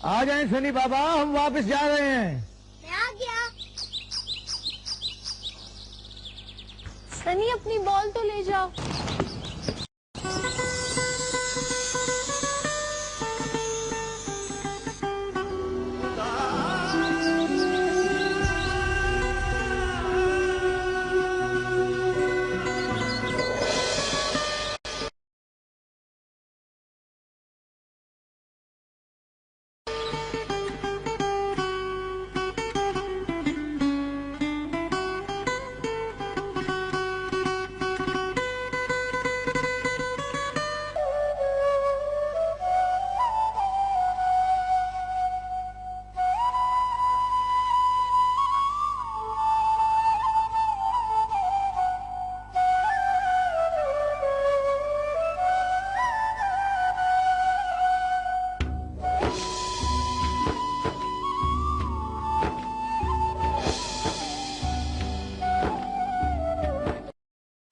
आ जाएं सनी बाबा, हम वापस जा रहे हैं। मैं आ गया। सनी अपनी बॉल तो ले जाओ।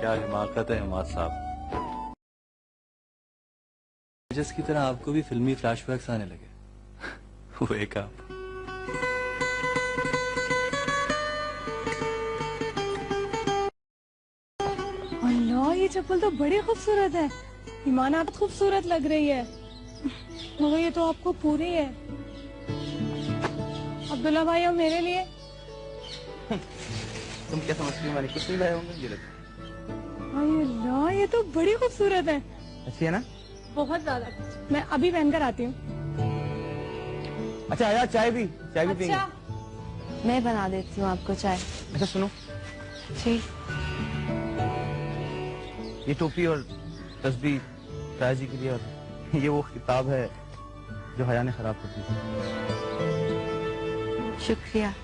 क्या हिमाकत है हिमाद साहब, जिसकी तरह आपको भी फिल्मी फ्लैशबैक्स आने लगे। वो एक आप। अल्लाह, ये चप्पल तो बड़ी खूबसूरत है। ईमान, आप खूबसूरत लग रही है, मगर ये तो आपको पूरी है। अब्दुल्ला भाई, और मेरे लिए? तुम क्या समझती हो, मैंने कुछ नहीं लाया होंगे। ये लगता अल्लाह, ये तो बड़ी खूबसूरत है। अच्छी है ना? बहुत ज्यादा। मैं अभी पहन कर आती हूँ। अच्छा आया, चाय भी पियेंगे। मैं बना देती हूँ आपको चाय। अच्छा सुनो, जी। ये टोपी और तस्बीह ताया जी के लिए, और ये वो किताब है जो हया ने खराब कर दी थी। शुक्रिया।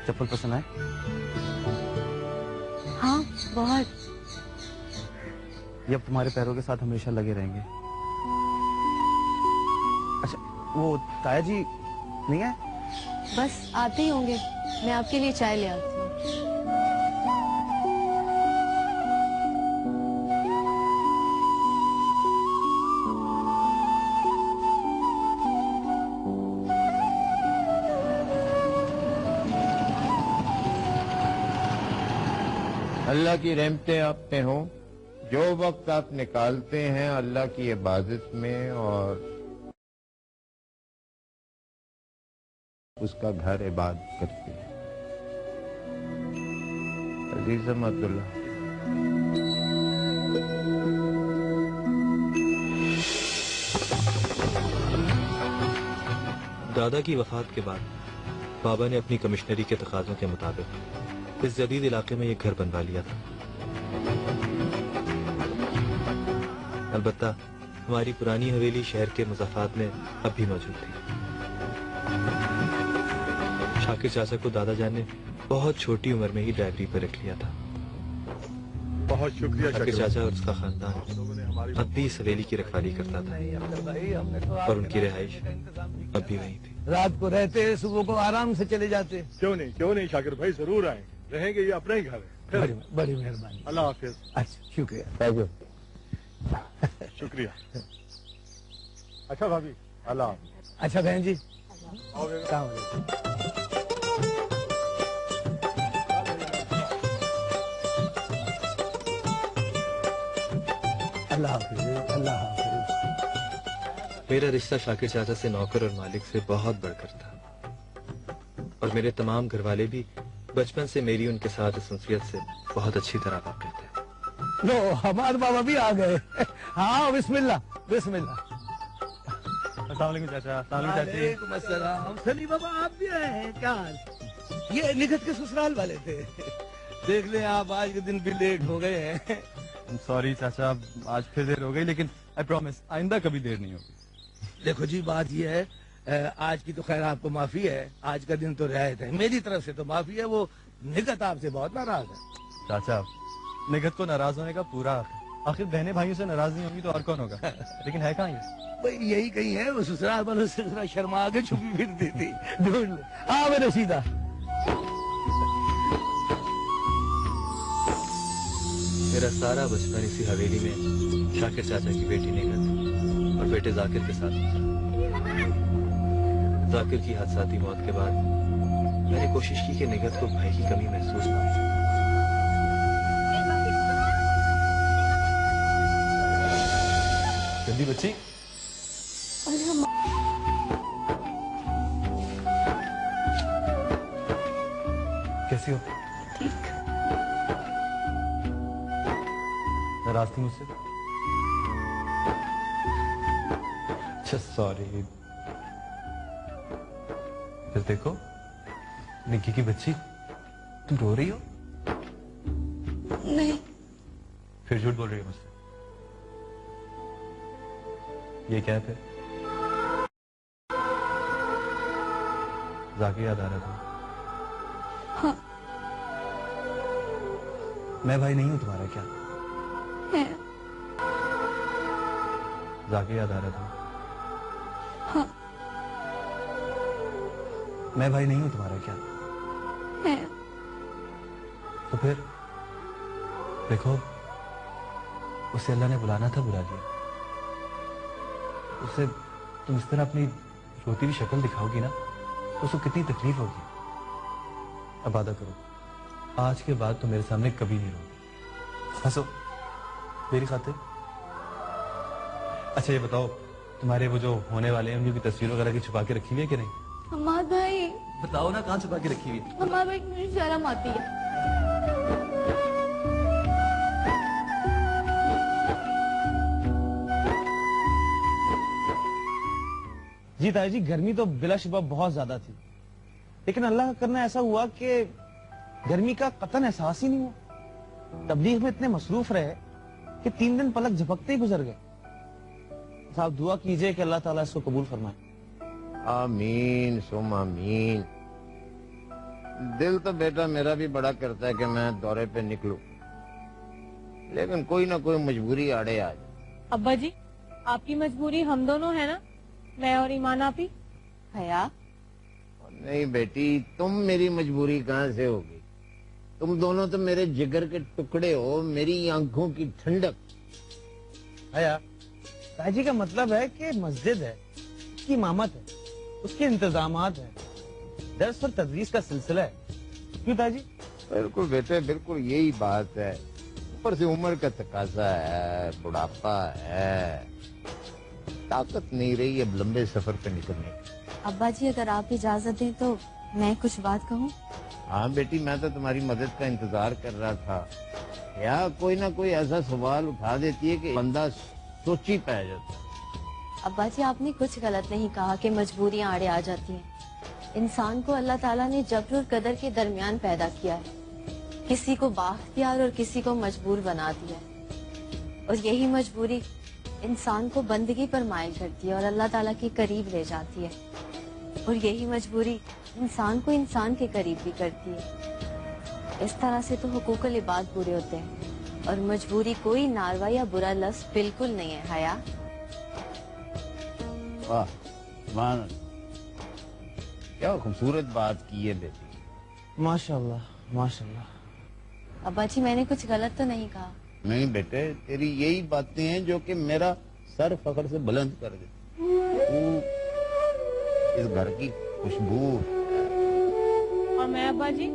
चप्पल पसंद आए? हाँ, बहुत। ये अब तुम्हारे पैरों के साथ हमेशा लगे रहेंगे। अच्छा, वो ताया जी नहीं है? बस आते ही होंगे, मैं आपके लिए चाय ले आती हूँ। अल्लाह की रहमतें आप पे हों। जो वक्त आप निकालते हैं अल्लाह की इबादत में और उसका घर इबादत करते हैं। अजीज़म अब्दुल्ला, दादा की वफात के बाद बाबा ने अपनी कमिश्नरी के तकाज़ों के मुताबिक इस जदीद इलाके में एक घर बनवा लिया था। अलबत्ता हमारी पुरानी हवेली शहर के मुज़ाफ़ात में अब भी मौजूद थी। शाकिर चाचा को दादा जान ने बहुत छोटी उम्र में ही ड्राइवरी पर रख लिया था। बहुत शुक्रिया शाकिर चाचा और उसका खानदान अब भी इस हवेली की रखवाली करता था और उनकी रिहाइश अब भी वहीं थी। रात को रहते, सुबह को आराम से चले जाते। क्यों नहीं शाकिर भाई, जरूर आएंगे, रहेंगे, ये अपना ही घर है। बड़ी मेहरबानी। अल्लाह हाफिज। अच्छा, शुक्रिया। Thank you. शुक्रिया। अच्छा भाभी, अल्लाह। अच्छा बहन जी, अल्लाह हाफिज। अल्लाह हाफिज। मेरा रिश्ता शाकिर चाचा से नौकर और मालिक से बहुत बढ़कर था, और मेरे तमाम घर वाले भी बचपन से मेरी उनके साथ असोसियत से बहुत अच्छी तरह वाकिफ थे। लो, हमारे बाबा भी आ गए। हाँ, बिस्मिल्लाह बिस्मिल्लाह। अस्सलाम वालेकुम चाचा। वालेकुम अस्सलाम। सनी बाबा, आप भी आए हैं? क्या हाल? ये निखत के ससुराल वाले थे। देख ले, आप आज के दिन भी लेट हो गए हैं। सॉरी चाचा, आज फिर देर हो गई, लेकिन आई प्रॉमिस आइंदा कभी देर नहीं होगी। देखो जी, बात ये है, आज की तो खैर आपको माफी है, आज का दिन तो रियायत है, मेरी तरफ से तो माफी है। वो निखत आपसे बहुत नाराज है। चाचा, निगत को नाराज होने का पूरा हक है। आखिर बहने भाइयों से नाराज नहीं होंगी तो और कौन होगा? लेकिन है कहाँ ये? भाई यही कहीं है, वो ससुराल वालों से जरा शर्मा के छुपी फिरती थी। ढूंढ लो। हाँ मेरे सीधा। मेरा सारा बचपन इसी हवेली में शाकिर चाचा की बेटी निगत और बेटे जाकिर के साथ। जाकिर की हादसाती मौत के बाद मैंने कोशिश की कि निगहत को भाई की कमी महसूस ना हो। गंदी बच्ची, अरे हम कैसी हो? ठीक। नाराज थी मुझसे? अच्छा सॉरी। फिर देखो, निक्की की बच्ची, तुम रो रही हो? नहीं। फिर झूठ बोल रही हो मुझसे। ये क्या है फिर? जाके याद आ रहा था? हाँ। मैं भाई नहीं हूं तुम्हारा क्या? है। जाके याद आ रहा था? हाँ। मैं भाई नहीं हूं तुम्हारा क्या? है। तो फिर देखो, उसे अल्लाह ने बुलाना था, बुला लिया। उसे तुम इस तरह अपनी रोती हुई शक्ल दिखाओगी ना तो उसको कितनी तकलीफ होगी। अब वादा करो, आज के बाद तो मेरे सामने कभी नहीं रोगी। हंसो मेरी खातिर। अच्छा ये बताओ, तुम्हारे वो जो होने वाले हैं उनकी तस्वीर वगैरह की छुपा के रखी हुई है कि नहीं? हमाद भाई, बताओ ना, कहाँ छुपा के रखी हुई है? हमाद भाई मुझे शर्म आती है। जी ताया जी, गर्मी तो बिलाशुबा बहुत ज्यादा थी, लेकिन अल्लाह का करना ऐसा हुआ कि गर्मी का कतन एहसास ही नहीं हुआ। तबलीग में इतने मसरूफ रहे कि 3 दिन पलक झपकते ही गुजर गए। साहब दुआ कीजिए कि अल्लाह ताला इसको कबूल फरमाए। आमीन सुम आमीन। दिल तो बेटा मेरा भी बड़ा करता है कि मैं दौरे पे निकलूं, लेकिन कोई ना कोई मजबूरी आड़े आ जाए। अब्बा जी, आपकी मजबूरी हम दोनों है ना, मैं और ईमान आपी। हया, नहीं बेटी, तुम मेरी मजबूरी कहाँ से होगी? तुम दोनों तो मेरे जिगर के टुकड़े हो, मेरी आंखों की ठंडक। आया ताया जी का मतलब है कि मस्जिद है, उसकी इमामत है, उसके इंतजामात है, दर्स और तदरीस का सिलसिला है। क्यों ताया जी? बिल्कुल बेटे, बिल्कुल यही बात है। ऊपर से उम्र का तकाजा है, बुढ़ापा है, ताकत नहीं रही अब लंबे सफर पे निकलने की। अब्बा जी अगर आप इजाजत दें तो मैं कुछ बात कहूँ? हाँ बेटी, मैं तो तुम्हारी मदद का इंतजार कर रहा था। या कोई ना कोई ऐसा सवाल उठा देती है कि बंदा सोची पै जाता है। अब्बा जी आपने कुछ गलत नहीं कहा कि मजबूरियाँ आड़े आ जाती हैं। इंसान को अल्लाह ताला ने जबर और कदर के दरमियान पैदा किया है, किसी को बाख्तियार और किसी को मजबूर बना दिया है, और यही मजबूरी इंसान को बंदगी पर माइल करती है और अल्लाह ताला के करीब ले जाती है, और यही मजबूरी इंसान को इंसान के करीब भी करती है। इस तरह से तो हुकूकुल इबाद पूरे होते हैं, और मजबूरी कोई नारवा या बुरा लफ्ज बिल्कुल नहीं है। हया, वाह मान, क्या खूबसूरत बात की है बेटी। माशाल्लाह माशाल्लाह। अब्बा जी मैंने कुछ गलत तो नहीं कहा? नहीं बेटे, तेरी यही बातें हैं जो कि मेरा सर फख्र से बुलंद कर देती। तू इस घर की खुशबू, और मैं अब्बा जी?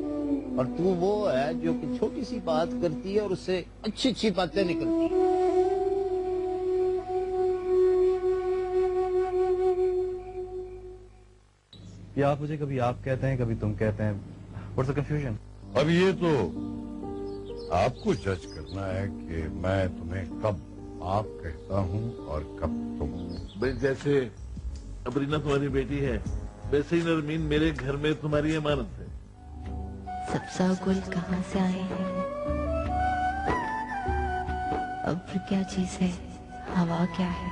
और तू वो है जो कि छोटी सी बात करती है और उससे अच्छी अच्छी बातें निकलती हैं। या आप मुझे कभी आप कहते हैं, कभी तुम कहते हैं। What's the confusion? अब ये तो आपको जज करना है कि मैं तुम्हें कब आप कहता हूँ और कब तुम। भाई जैसे अबरीना तुम्हारी बेटी है, वैसे ही नरमीन मेरे घर में तुम्हारी अमानत है। सब्जा गुल कहाँ से आए हैं? अब्र क्या चीज है? हवा क्या है?